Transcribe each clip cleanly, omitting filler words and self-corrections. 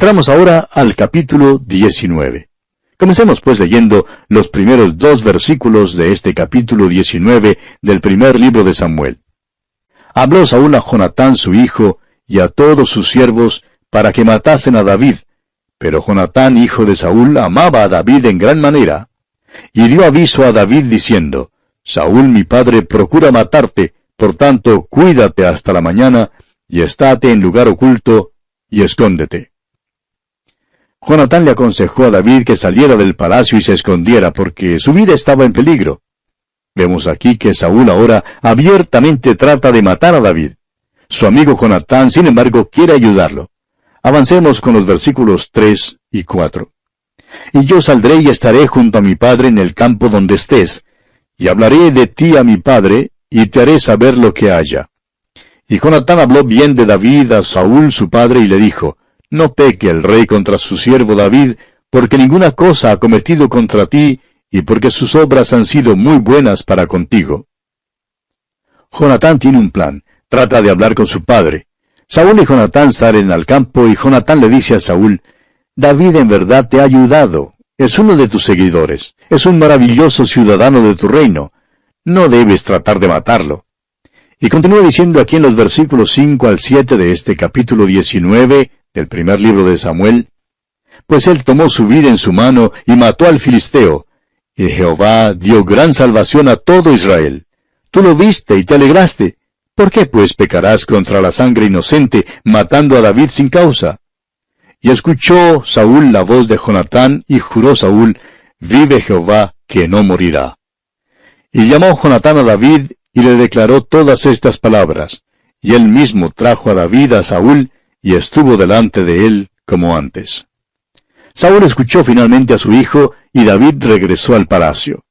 Entramos ahora al capítulo 19. Comencemos pues leyendo los primeros 2 versículos de este capítulo 19 del primer libro de Samuel. Habló Saúl a Jonatán su hijo y a todos sus siervos para que matasen a David, pero Jonatán, hijo de Saúl, amaba a David en gran manera. Y dio aviso a David diciendo, Saúl mi padre procura matarte, por tanto cuídate hasta la mañana, y estate en lugar oculto, y escóndete. Jonatán le aconsejó a David que saliera del palacio y se escondiera, porque su vida estaba en peligro. Vemos aquí que Saúl ahora abiertamente trata de matar a David. Su amigo Jonatán, sin embargo, quiere ayudarlo. Avancemos con los versículos 3 y 4. Y yo saldré y estaré junto a mi padre en el campo donde estés, y hablaré de ti a mi padre, y te haré saber lo que haya. Y Jonatán habló bien de David a Saúl su padre, y le dijo, no peque el rey contra su siervo David, porque ninguna cosa ha cometido contra ti, y porque sus obras han sido muy buenas para contigo. Jonatán tiene un plan, trata de hablar con su padre. Saúl y Jonatán salen al campo, y Jonatán le dice a Saúl, David en verdad te ha ayudado, es uno de tus seguidores, es un maravilloso ciudadano de tu reino, no debes tratar de matarlo. Y continúa diciendo aquí en los versículos 5 al 7 de este capítulo 19 del primer libro de Samuel, pues él tomó su vida en su mano y mató al filisteo, y Jehová dio gran salvación a todo Israel. Tú lo viste y te alegraste. ¿Por qué pues pecarás contra la sangre inocente, matando a David sin causa? Y escuchó Saúl la voz de Jonatán, y juró Saúl, vive Jehová, que no morirá. Y llamó Jonatán a David, y le declaró todas estas palabras. Y él mismo trajo a David a Saúl, y estuvo delante de él como antes. Saúl escuchó finalmente a su hijo, y David regresó al palacio.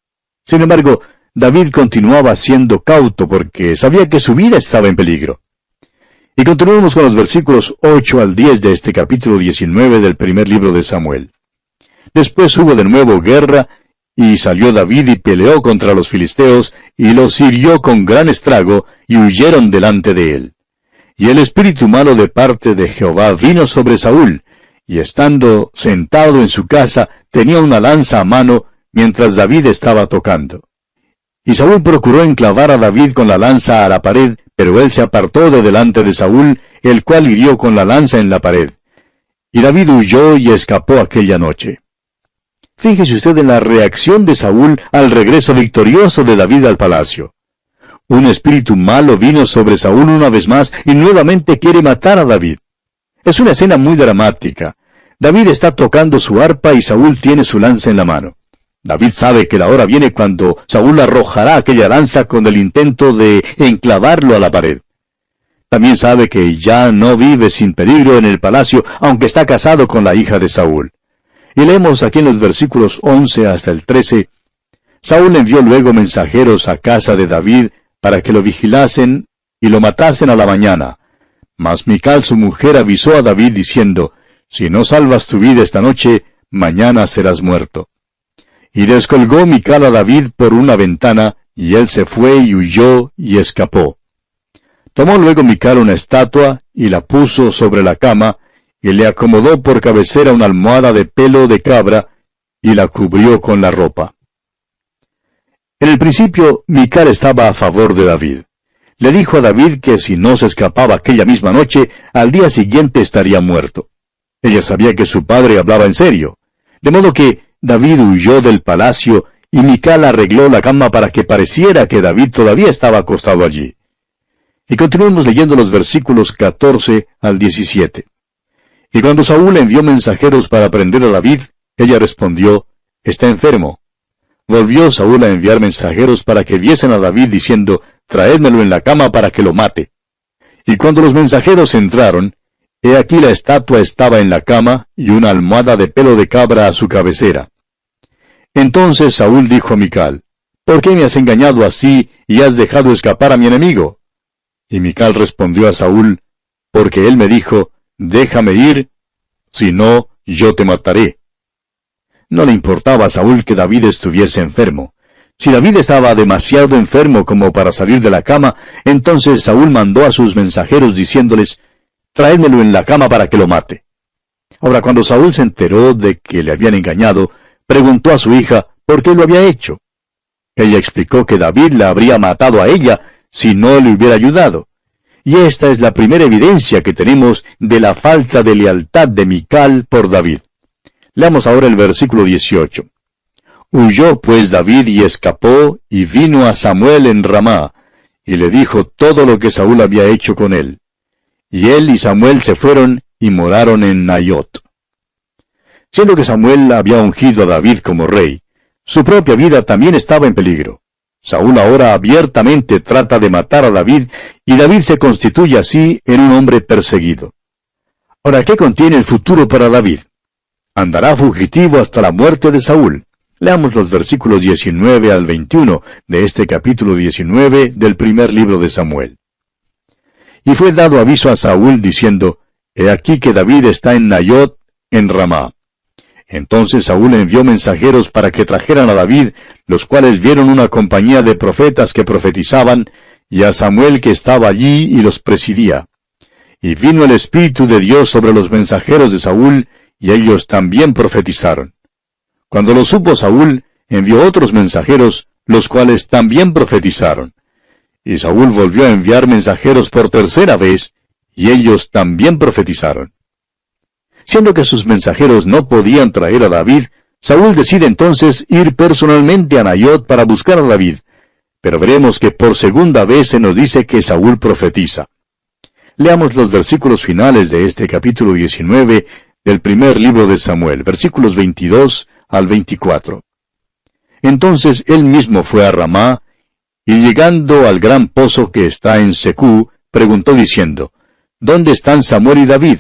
Sin embargo, David continuaba siendo cauto porque sabía que su vida estaba en peligro. Y continuamos con los versículos 8 al 10 de este capítulo 19 del primer libro de Samuel. Después hubo de nuevo guerra, y salió David y peleó contra los filisteos, y los hirió con gran estrago, y huyeron delante de él. Y el espíritu malo de parte de Jehová vino sobre Saúl, y estando sentado en su casa, tenía una lanza a mano, mientras David estaba tocando. Y Saúl procuró enclavar a David con la lanza a la pared, pero él se apartó de delante de Saúl, el cual hirió con la lanza en la pared. Y David huyó y escapó aquella noche. Fíjese usted en la reacción de Saúl al regreso victorioso de David al palacio. Un espíritu malo vino sobre Saúl una vez más y nuevamente quiere matar a David. Es una escena muy dramática. David está tocando su arpa y Saúl tiene su lanza en la mano. David sabe que la hora viene cuando Saúl arrojará aquella lanza con el intento de enclavarlo a la pared. También sabe que ya no vive sin peligro en el palacio, aunque está casado con la hija de Saúl. Y leemos aquí en los versículos 11 hasta el 13, Saúl envió luego mensajeros a casa de David para que lo vigilasen y lo matasen a la mañana. Mas Mical su mujer avisó a David diciendo, si no salvas tu vida esta noche, mañana serás muerto. Y descolgó Mical a David por una ventana, y él se fue y huyó y escapó. Tomó luego Mical una estatua, y la puso sobre la cama, y le acomodó por cabecera una almohada de pelo de cabra, y la cubrió con la ropa. En el principio, Mical estaba a favor de David. Le dijo a David que si no se escapaba aquella misma noche, al día siguiente estaría muerto. Ella sabía que su padre hablaba en serio. De modo que David huyó del palacio, y Mical arregló la cama para que pareciera que David todavía estaba acostado allí. Y continuemos leyendo los versículos 14 al 17. Y cuando Saúl envió mensajeros para prender a David, ella respondió, está enfermo. Volvió Saúl a enviar mensajeros para que viesen a David diciendo, traédmelo en la cama para que lo mate. Y cuando los mensajeros entraron, he aquí la estatua estaba en la cama, y una almohada de pelo de cabra a su cabecera. Entonces Saúl dijo a Mical, ¿por qué me has engañado así, y has dejado escapar a mi enemigo? Y Mical respondió a Saúl, porque él me dijo, déjame ir, si no, yo te mataré. No le importaba a Saúl que David estuviese enfermo. Si David estaba demasiado enfermo como para salir de la cama, entonces Saúl mandó a sus mensajeros diciéndoles, traédmelo en la cama para que lo mate. Ahora, cuando Saúl se enteró de que le habían engañado, preguntó a su hija por qué lo había hecho. Ella explicó que David la habría matado a ella si no le hubiera ayudado. Y esta es la primera evidencia que tenemos de la falta de lealtad de Mical por David. Leamos ahora el versículo 18. Huyó pues David y escapó, y vino a Samuel en Ramá, y le dijo todo lo que Saúl había hecho con él. Y él y Samuel se fueron y moraron en Nayot. Siendo que Samuel había ungido a David como rey, su propia vida también estaba en peligro. Saúl ahora abiertamente trata de matar a David, y David se constituye así en un hombre perseguido. Ahora, ¿qué contiene el futuro para David? Andará fugitivo hasta la muerte de Saúl. Leamos los versículos 19 al 21 de este capítulo 19 del primer libro de Samuel. Y fue dado aviso a Saúl diciendo, He aquí que David está en Nayot, en Ramá. Entonces Saúl envió mensajeros para que trajeran a David, los cuales vieron una compañía de profetas que profetizaban, y a Samuel que estaba allí y los presidía. Y vino el Espíritu de Dios sobre los mensajeros de Saúl, y ellos también profetizaron. Cuando lo supo Saúl, envió otros mensajeros, los cuales también profetizaron. Y Saúl volvió a enviar mensajeros por tercera vez, y ellos también profetizaron. Siendo que sus mensajeros no podían traer a David, Saúl decide entonces ir personalmente a Nayot para buscar a David. Pero veremos que por segunda vez se nos dice que Saúl profetiza. Leamos los versículos finales de este capítulo 19 del primer libro de Samuel, versículos 22 al 24. Entonces él mismo fue a Ramá, y llegando al gran pozo que está en Secú, preguntó diciendo, ¿Dónde están Samuel y David?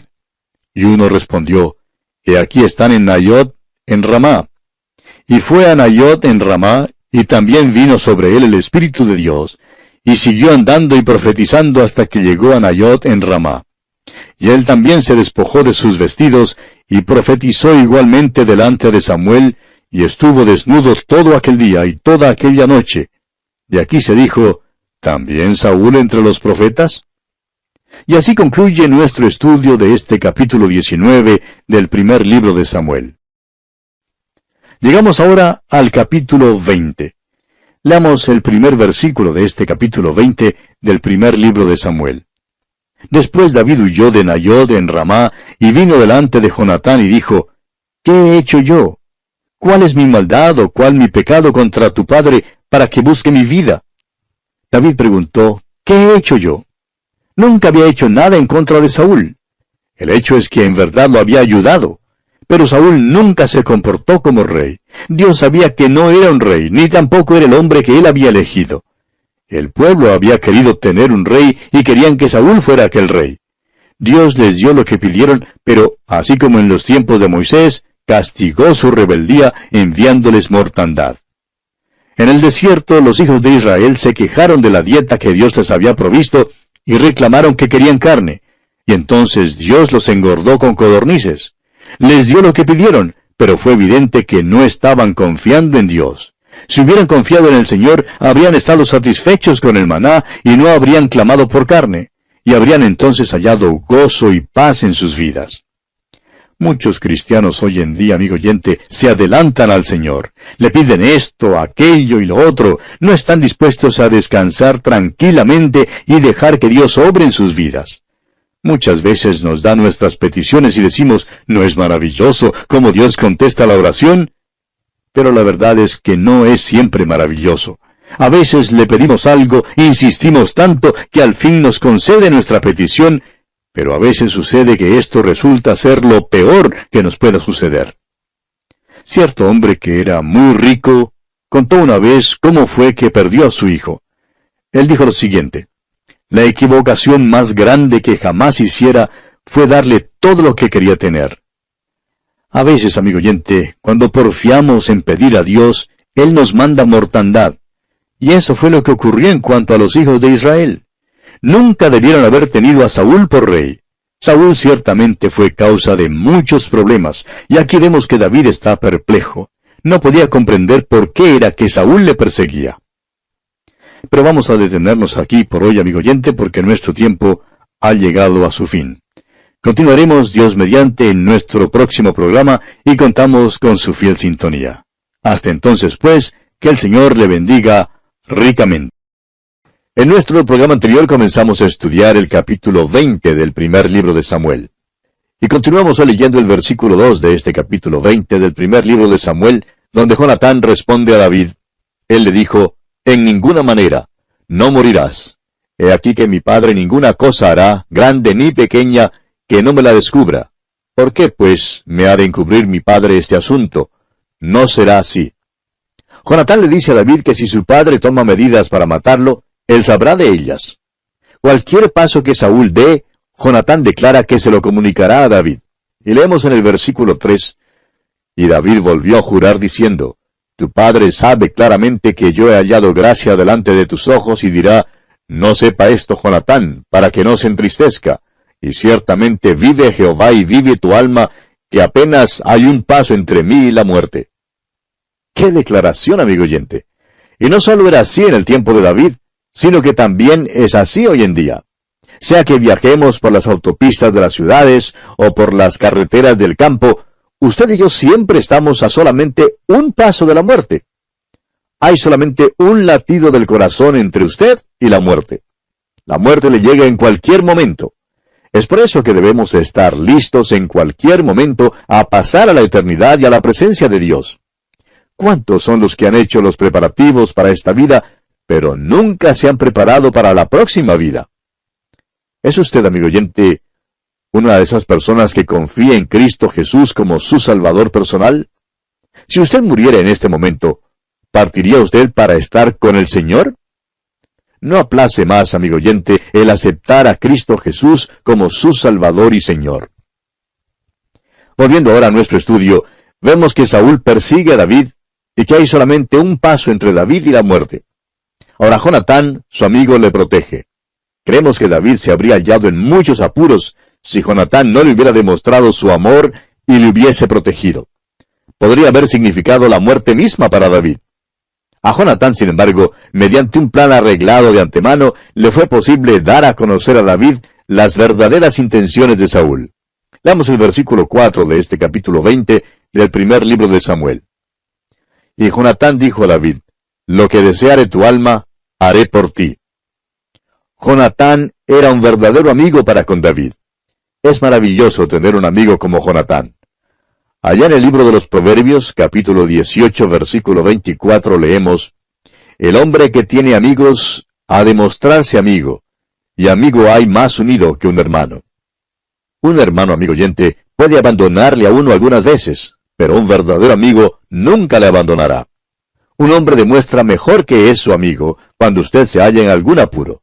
Y uno respondió, He aquí están en Nayot, en Ramá. Y fue a Nayot en Ramá, y también vino sobre él el Espíritu de Dios, y siguió andando y profetizando hasta que llegó a Nayot en Ramá. Y él también se despojó de sus vestidos, y profetizó igualmente delante de Samuel, y estuvo desnudo todo aquel día y toda aquella noche. De aquí se dijo, ¿también Saúl entre los profetas? Y así concluye nuestro estudio de este capítulo 19 del primer libro de Samuel. Llegamos ahora al capítulo 20. Leamos el primer versículo de este capítulo 20 del primer libro de Samuel. Después David huyó de Nayot en Ramá, y vino delante de Jonatán y dijo, ¿Qué he hecho yo? ¿Cuál es mi maldad o cuál mi pecado contra tu padre para que busque mi vida? David preguntó, ¿qué he hecho yo? Nunca había hecho nada en contra de Saúl. El hecho es que en verdad lo había ayudado. Pero Saúl nunca se comportó como rey. Dios sabía que no era un rey, ni tampoco era el hombre que él había elegido. El pueblo había querido tener un rey y querían que Saúl fuera aquel rey. Dios les dio lo que pidieron, pero, así como en los tiempos de Moisés, castigó su rebeldía enviándoles mortandad. En el desierto los hijos de Israel se quejaron de la dieta que Dios les había provisto y reclamaron que querían carne, y entonces Dios los engordó con codornices. Les dio lo que pidieron, pero fue evidente que no estaban confiando en Dios. Si hubieran confiado en el Señor, habrían estado satisfechos con el maná y no habrían clamado por carne, y habrían entonces hallado gozo y paz en sus vidas. Muchos cristianos hoy en día, amigo oyente, se adelantan al Señor. Le piden esto, aquello y lo otro. No están dispuestos a descansar tranquilamente y dejar que Dios obre en sus vidas. Muchas veces nos da nuestras peticiones y decimos, ¿no es maravilloso cómo Dios contesta la oración? Pero la verdad es que no es siempre maravilloso. A veces le pedimos algo, insistimos tanto que al fin nos concede nuestra petición, pero a veces sucede que esto resulta ser lo peor que nos pueda suceder. Cierto hombre que era muy rico contó una vez cómo fue que perdió a su hijo. Él dijo lo siguiente: la equivocación más grande que jamás hiciera fue darle todo lo que quería tener. A veces, amigo oyente, cuando porfiamos en pedir a Dios, Él nos manda mortandad. Y eso fue lo que ocurrió en cuanto a los hijos de Israel. Nunca debieron haber tenido a Saúl por rey. Saúl ciertamente fue causa de muchos problemas, y aquí vemos que David está perplejo. No podía comprender por qué era que Saúl le perseguía. Pero vamos a detenernos aquí por hoy, amigo oyente, porque nuestro tiempo ha llegado a su fin. Continuaremos Dios mediante en nuestro próximo programa y contamos con su fiel sintonía. Hasta entonces, pues, que el Señor le bendiga ricamente. En nuestro programa anterior comenzamos a estudiar el capítulo 20 del primer libro de Samuel. Y continuamos hoy leyendo el versículo 2 de este capítulo 20 del primer libro de Samuel, donde Jonatán responde a David. Él le dijo, «En ninguna manera, no morirás. He aquí que mi padre ninguna cosa hará, grande ni pequeña, que no me la descubra. ¿Por qué, pues, me ha de encubrir mi padre este asunto? No será así». Jonatán le dice a David que si su padre toma medidas para matarlo, él sabrá de ellas. Cualquier paso que Saúl dé, Jonatán declara que se lo comunicará a David. Y leemos en el versículo 3, «Y David volvió a jurar diciendo, Tu padre sabe claramente que yo he hallado gracia delante de tus ojos, y dirá, No sepa esto Jonatán, para que no se entristezca. Y ciertamente vive Jehová y vive tu alma, que apenas hay un paso entre mí y la muerte». ¡Qué declaración, amigo oyente! Y no solo era así en el tiempo de David, sino que también es así hoy en día. Sea que viajemos por las autopistas de las ciudades o por las carreteras del campo, usted y yo siempre estamos a solamente un paso de la muerte. Hay solamente un latido del corazón entre usted y la muerte. La muerte le llega en cualquier momento. Es por eso que debemos estar listos en cualquier momento a pasar a la eternidad y a la presencia de Dios. ¿Cuántos son los que han hecho los preparativos para esta vida, pero nunca se han preparado para la próxima vida? ¿Es usted, amigo oyente, una de esas personas que confía en Cristo Jesús como su Salvador personal? Si usted muriera en este momento, ¿partiría usted para estar con el Señor? No aplace más, amigo oyente, el aceptar a Cristo Jesús como su Salvador y Señor. Volviendo ahora a nuestro estudio, vemos que Saúl persigue a David y que hay solamente un paso entre David y la muerte. Ahora Jonatán, su amigo, le protege. Creemos que David se habría hallado en muchos apuros si Jonatán no le hubiera demostrado su amor y le hubiese protegido. Podría haber significado la muerte misma para David. A Jonatán, sin embargo, mediante un plan arreglado de antemano, le fue posible dar a conocer a David las verdaderas intenciones de Saúl. Leamos el versículo 4 de este capítulo 20 del primer libro de Samuel. Y Jonatán dijo a David, «Lo que deseare tu alma, haré por ti». Jonatán era un verdadero amigo para con David. Es maravilloso tener un amigo como Jonatán. Allá en el libro de los Proverbios, capítulo 18, versículo 24, leemos, «El hombre que tiene amigos ha de mostrarse amigo, y amigo hay más unido que un hermano». Un hermano, amigo oyente, puede abandonarle a uno algunas veces, pero un verdadero amigo nunca le abandonará. Un hombre demuestra mejor que es su amigo cuando usted se halla en algún apuro.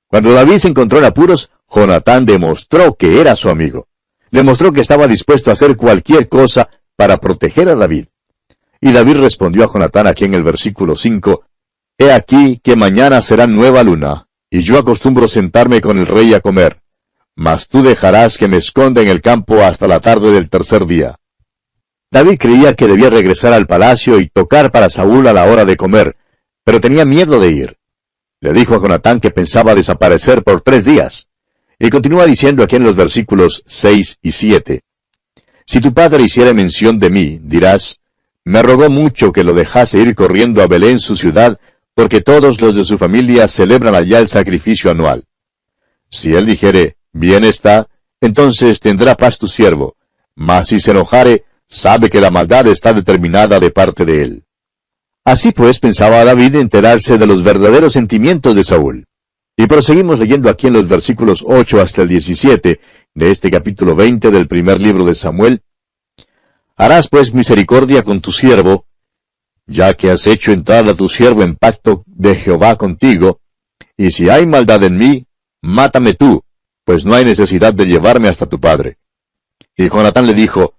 Cuando David se encontró en apuros, Jonatán demostró que era su amigo. Demostró que estaba dispuesto a hacer cualquier cosa para proteger a David. Y David respondió a Jonatán aquí en el versículo 5, «He aquí que mañana será nueva luna, y yo acostumbro sentarme con el rey a comer. Mas tú dejarás que me esconda en el campo hasta la tarde del tercer día». David creía que debía regresar al palacio y tocar para Saúl a la hora de comer, pero tenía miedo de ir. Le dijo a Jonatán que pensaba desaparecer por 3 días. Y continúa diciendo aquí en los versículos 6 y 7. «Si tu padre hiciera mención de mí, dirás, me rogó mucho que lo dejase ir corriendo a Belén su ciudad, porque todos los de su familia celebran allá el sacrificio anual. Si él dijere, bien está, entonces tendrá paz tu siervo, mas si se enojare, sabe que la maldad está determinada de parte de él». Así pues pensaba David enterarse de los verdaderos sentimientos de Saúl. Y proseguimos leyendo aquí en los versículos 8 hasta el 17 de este capítulo 20 del primer libro de Samuel. «Harás pues misericordia con tu siervo, ya que has hecho entrar a tu siervo en pacto de Jehová contigo, y si hay maldad en mí, mátame tú, pues no hay necesidad de llevarme hasta tu padre». Y Jonatán le dijo,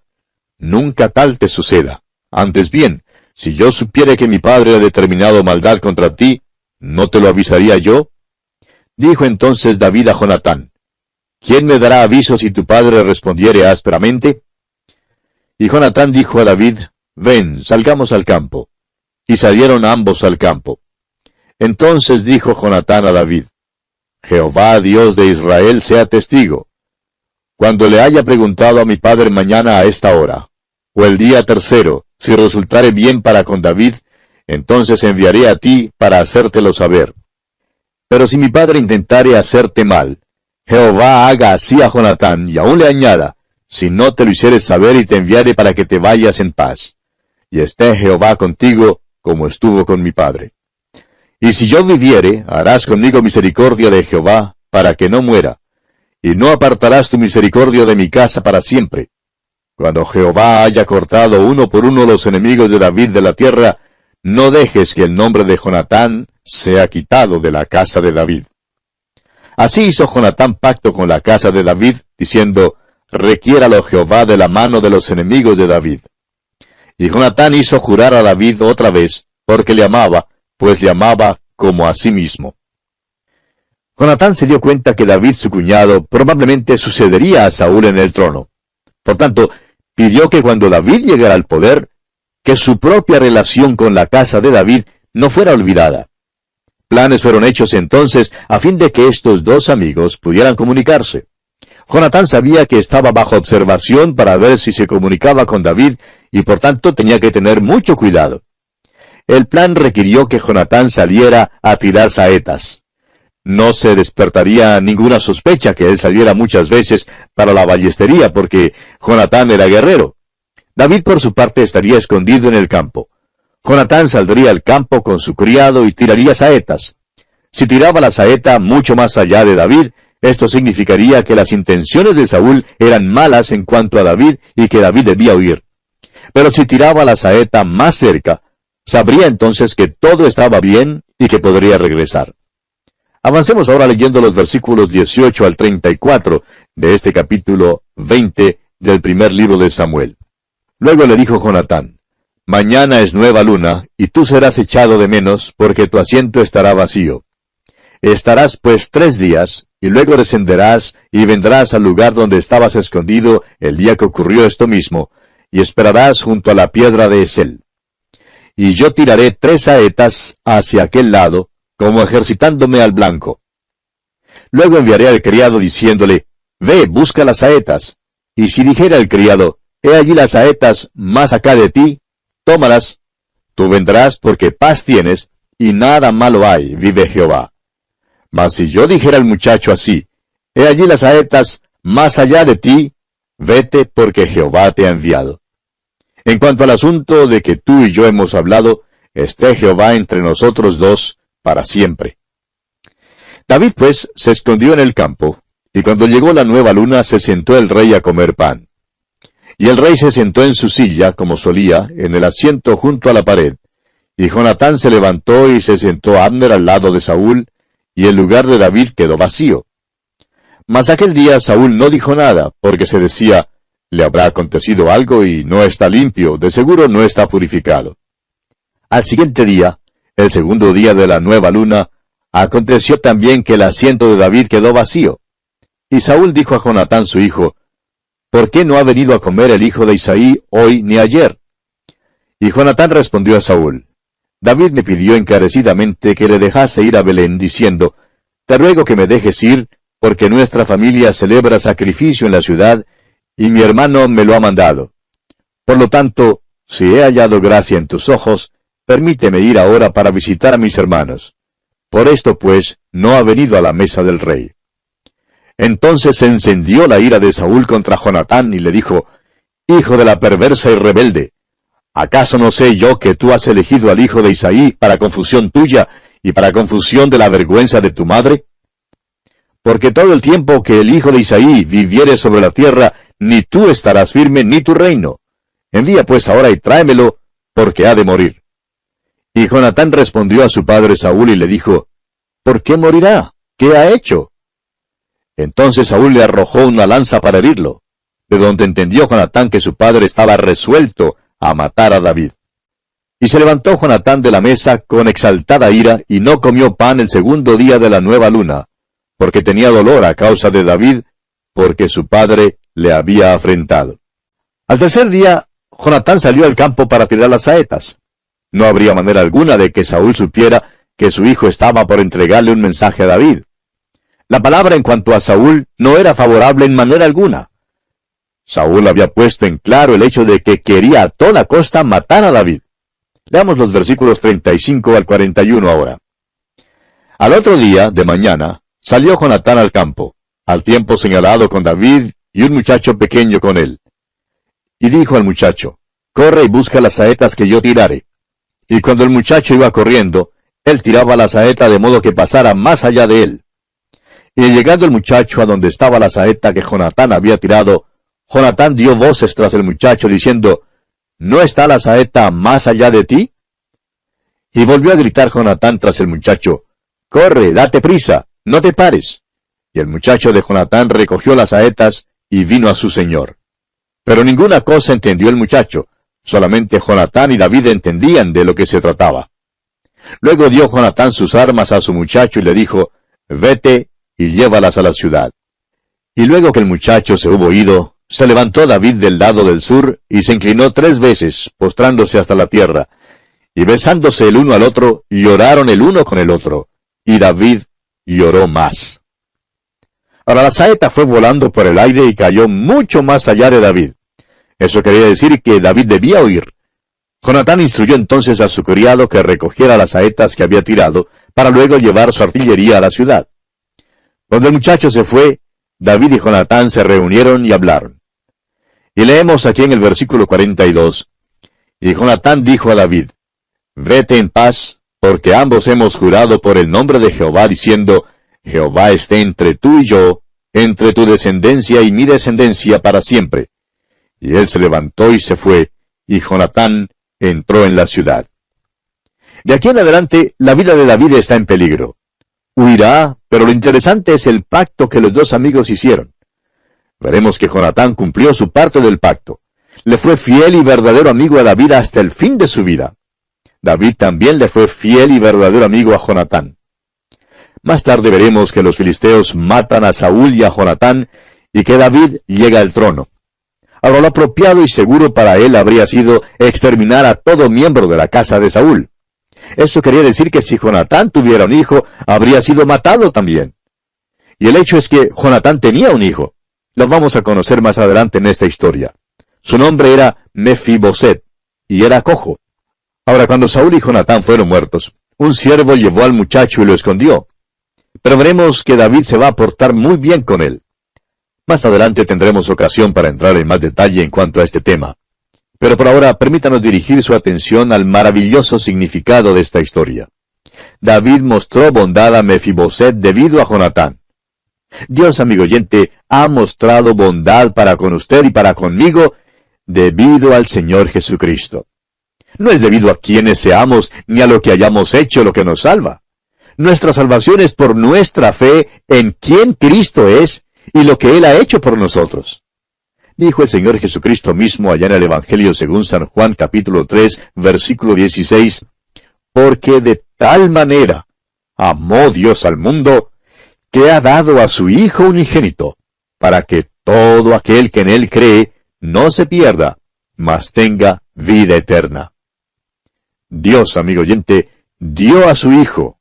«Nunca tal te suceda. Antes bien, si yo supiere que mi padre ha determinado maldad contra ti, ¿no te lo avisaría yo?» Dijo entonces David a Jonatán, «¿Quién me dará aviso si tu padre respondiere ásperamente?» Y Jonatán dijo a David, «Ven, salgamos al campo». Y salieron ambos al campo. Entonces dijo Jonatán a David, «Jehová Dios de Israel sea testigo. cuando le haya preguntado a mi padre mañana a esta hora, o el día tercero, si resultare bien para con David, entonces enviaré a ti para hacértelo saber. Pero si mi padre intentare hacerte mal, Jehová haga así a Jonatán, y aún le añada, si no te lo hicieres saber y te enviare para que te vayas en paz. Y esté Jehová contigo, como estuvo con mi padre. Y si yo viviere, harás conmigo misericordia de Jehová, para que no muera, y no apartarás tu misericordia de mi casa para siempre. Cuando Jehová haya cortado uno por uno los enemigos de David de la tierra, no dejes que el nombre de Jonatán sea quitado de la casa de David. Así hizo Jonatán pacto con la casa de David, diciendo, requiéralo Jehová de la mano de los enemigos de David. Y Jonatán hizo jurar a David otra vez, porque le amaba, pues le amaba como a sí mismo. Jonatán se dio cuenta que David, su cuñado, probablemente sucedería a Saúl en el trono. Por tanto, pidió que cuando David llegara al poder, que su propia relación con la casa de David no fuera olvidada. Planes fueron hechos entonces a fin de que estos dos amigos pudieran comunicarse. Jonatán sabía que estaba bajo observación para ver si se comunicaba con David y por tanto tenía que tener mucho cuidado. El plan requirió que Jonatán saliera a tirar saetas. No se despertaría ninguna sospecha que él saliera muchas veces para la ballestería porque Jonatán era guerrero. David por su parte estaría escondido en el campo. Jonatán saldría al campo con su criado y tiraría saetas. Si tiraba la saeta mucho más allá de David, esto significaría que las intenciones de Saúl eran malas en cuanto a David y que David debía huir. Pero si tiraba la saeta más cerca, sabría entonces que todo estaba bien y que podría regresar. Avancemos ahora leyendo los versículos 18 al 34 de este capítulo 20 del primer libro de Samuel. Luego le dijo Jonatán, mañana es nueva luna, y tú serás echado de menos, porque tu asiento estará vacío. Estarás pues 3 días, y luego descenderás y vendrás al lugar donde estabas escondido el día que ocurrió esto mismo, y esperarás junto a la piedra de Esel. Y yo tiraré 3 saetas hacia aquel lado, como ejercitándome al blanco. Luego enviaré al criado diciéndole, ve, busca las saetas. Y si dijera el criado, he allí las saetas más acá de ti, tómalas. Tú vendrás porque paz tienes, y nada malo hay, vive Jehová. Mas si yo dijera al muchacho así, he allí las saetas más allá de ti, vete porque Jehová te ha enviado. En cuanto al asunto de que tú y yo hemos hablado, esté Jehová entre nosotros dos para siempre. David pues se escondió en el campo, y cuando llegó la nueva luna se sentó el rey a comer pan. Y el rey se sentó en su silla, como solía, en el asiento junto a la pared. Y Jonatán se levantó y se sentó Abner al lado de Saúl, y el lugar de David quedó vacío. Mas aquel día Saúl no dijo nada, porque se decía, le habrá acontecido algo y no está limpio, de seguro no está purificado. Al siguiente día, el segundo día de la nueva luna, aconteció también que el asiento de David quedó vacío. Y Saúl dijo a Jonatán su hijo, ¿por qué no ha venido a comer el hijo de Isaí hoy ni ayer? Y Jonatán respondió a Saúl, David me pidió encarecidamente que le dejase ir a Belén, diciendo, te ruego que me dejes ir, porque nuestra familia celebra sacrificio en la ciudad, y mi hermano me lo ha mandado. Por lo tanto, si he hallado gracia en tus ojos, permíteme ir ahora para visitar a mis hermanos. Por esto, pues, no ha venido a la mesa del rey. Entonces se encendió la ira de Saúl contra Jonatán y le dijo, Hijo de la perversa y rebelde, ¿acaso no sé yo que tú has elegido al hijo de Isaí para confusión tuya y para confusión de la vergüenza de tu madre? Porque todo el tiempo que el hijo de Isaí viviere sobre la tierra, ni tú estarás firme ni tu reino. Envía pues ahora y tráemelo, porque ha de morir. Y Jonatán respondió a su padre Saúl y le dijo, ¿por qué morirá? ¿Qué ha hecho? Entonces Saúl le arrojó una lanza para herirlo, de donde entendió Jonatán que su padre estaba resuelto a matar a David. Y se levantó Jonatán de la mesa con exaltada ira, y no comió pan el segundo día de la nueva luna, porque tenía dolor a causa de David, porque su padre le había afrentado. Al tercer día, Jonatán salió al campo para tirar las saetas. No habría manera alguna de que Saúl supiera que su hijo estaba por entregarle un mensaje a David. La palabra en cuanto a Saúl no era favorable en manera alguna. Saúl había puesto en claro el hecho de que quería a toda costa matar a David. Leamos los versículos 35 al 41 ahora. Al otro día, de mañana, salió Jonatán al campo, al tiempo señalado con David y un muchacho pequeño con él. Y dijo al muchacho, corre y busca las saetas que yo tirare. Y cuando el muchacho iba corriendo, él tiraba la saeta de modo que pasara más allá de él. Y llegando el muchacho a donde estaba la saeta que Jonatán había tirado, Jonatán dio voces tras el muchacho diciendo, ¿no está la saeta más allá de ti? Y volvió a gritar Jonatán tras el muchacho, corre, date prisa, no te pares. Y el muchacho de Jonatán recogió las saetas y vino a su señor. Pero ninguna cosa entendió el muchacho, solamente Jonatán y David entendían de lo que se trataba. Luego dio Jonatán sus armas a su muchacho y le dijo, vete y llévalas a la ciudad. Y luego que el muchacho se hubo ido, se levantó David del lado del sur y se inclinó 3 veces, postrándose hasta la tierra, y besándose el uno al otro, lloraron el uno con el otro, y David lloró más. Ahora la saeta fue volando por el aire y cayó mucho más allá de David. Eso quería decir que David debía huir. Jonatán instruyó entonces a su criado que recogiera las saetas que había tirado, para luego llevar su artillería a la ciudad. Cuando el muchacho se fue, David y Jonatán se reunieron y hablaron. Y leemos aquí en el versículo 42, y Jonatán dijo a David, vete en paz, porque ambos hemos jurado por el nombre de Jehová, diciendo, Jehová esté entre tú y yo, entre tu descendencia y mi descendencia para siempre. Y él se levantó y se fue, y Jonatán entró en la ciudad. De aquí en adelante, la vida de David está en peligro. Huirá, pero lo interesante es el pacto que los dos amigos hicieron. Veremos que Jonatán cumplió su parte del pacto. Le fue fiel y verdadero amigo a David hasta el fin de su vida. David también le fue fiel y verdadero amigo a Jonatán. Más tarde veremos que los filisteos matan a Saúl y a Jonatán, y que David llega al trono. Ahora lo apropiado y seguro para él habría sido exterminar a todo miembro de la casa de Saúl. Eso quería decir que si Jonatán tuviera un hijo, habría sido matado también. Y el hecho es que Jonatán tenía un hijo. Lo vamos a conocer más adelante en esta historia. Su nombre era Mefiboset, y era cojo. Ahora, cuando Saúl y Jonatán fueron muertos, un siervo llevó al muchacho y lo escondió. Pero veremos que David se va a portar muy bien con él. Más adelante tendremos ocasión para entrar en más detalle en cuanto a este tema. Pero por ahora, permítanos dirigir su atención al maravilloso significado de esta historia. David mostró bondad a Mefiboset debido a Jonatán. Dios, amigo oyente, ha mostrado bondad para con usted y para conmigo debido al Señor Jesucristo. No es debido a quienes seamos ni a lo que hayamos hecho lo que nos salva. Nuestra salvación es por nuestra fe en quién Cristo es y lo que Él ha hecho por nosotros. Dijo el Señor Jesucristo mismo allá en el Evangelio según San Juan capítulo 3, versículo 16, porque de tal manera amó Dios al mundo, que ha dado a su Hijo unigénito, para que todo aquel que en Él cree no se pierda, mas tenga vida eterna. Dios, amigo oyente, dio a su Hijo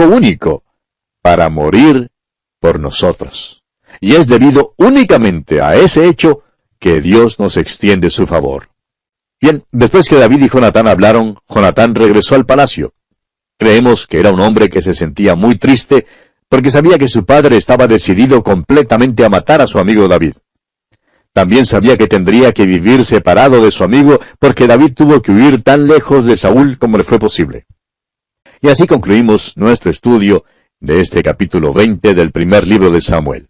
único, para morir por nosotros. Y es debido únicamente a ese hecho que Dios nos extiende su favor. Bien, después que David y Jonatán hablaron, Jonatán regresó al palacio. Creemos que era un hombre que se sentía muy triste, porque sabía que su padre estaba decidido completamente a matar a su amigo David. También sabía que tendría que vivir separado de su amigo, porque David tuvo que huir tan lejos de Saúl como le fue posible. Y así concluimos nuestro estudio de este capítulo 20 del primer libro de Samuel.